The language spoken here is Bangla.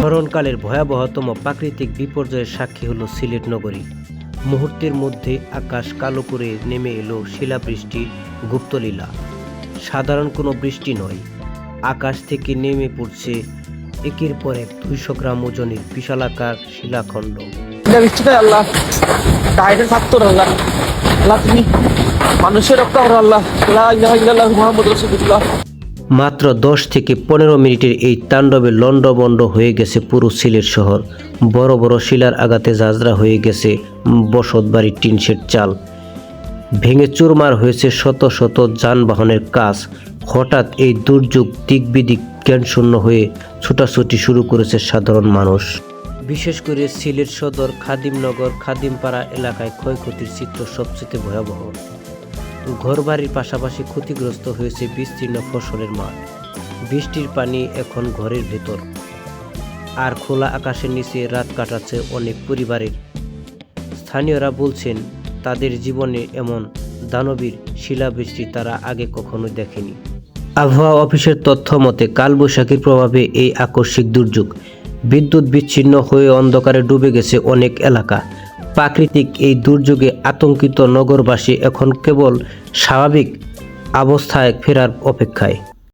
স্মরণকালের ভয়াবহতম প্রাকৃতিক বিপর্যয়ের সাক্ষী হলো সিলেট নগরী। মুহূর্তের মধ্যে আকাশ কালো করে নেমে এলো শিলাবৃষ্টি গুপ্তলীলা। সাধারণ কোনো বৃষ্টি নয়, আকাশ থেকে নেমে পড়ছে একের পর এক 200 গ্রাম ওজনের বিশালাকার শিলাখণ্ড। আল্লাহ তুমি মানুষের রক্ষা করো আল্লাহ, মুহাম্মদ রাসূলুল্লাহ। মাত্র 10 থেকে 15 মিনিটের এই তাণ্ডবে লণ্ডভণ্ড হয়ে গেছে পুরো সিলেট শহর। বড় বড় শিলার আঘাতে ঝাঁঝরা হয়ে গেছে বসতবাড়ির টিনশেড চাল, ভেঙে চুরমার হয়েছে শত শত যানবাহনের কাজ। হঠাৎ এই দুর্যোগ দিক বিদিক জ্ঞানশূন্য হয়ে ছুটাছুটি শুরু করেছে সাধারণ মানুষ। বিশেষ করে সিলেট সদর খাদিমনগর খাদিমপাড়া এলাকায় ক্ষয়ক্ষতির চিত্র সবচেয়ে ভয়াবহ। ঘরবাড়ির পাশাপাশি ক্ষতিগ্রস্ত হয়েছে বিস্তীর্ণ ফসলের মাঠ। বৃষ্টির পানি এখন ঘরের ভেতর, আর খোলা আকাশের নিচে রাত কাটাচ্ছে অনেক পরিবারের। স্থানীয়রা বলছেন তাদের জীবনে এমন দানবীর শিলাবৃষ্টি তারা আগে কখনো দেখেনি। আবহাওয়া অফিসের তথ্য মতে কালবৈশাখীর প্রভাবে এই আকস্মিক দুর্যোগ। বিদ্যুৎ বিচ্ছিন্ন হয়ে অন্ধকারে ডুবে গেছে অনেক এলাকা। প্রাকৃতিক এই দুর্যোগে আতঙ্কিত নগরবাসী এখন কেবল স্বাভাবিক অবস্থায় ফেরার অপেক্ষায়।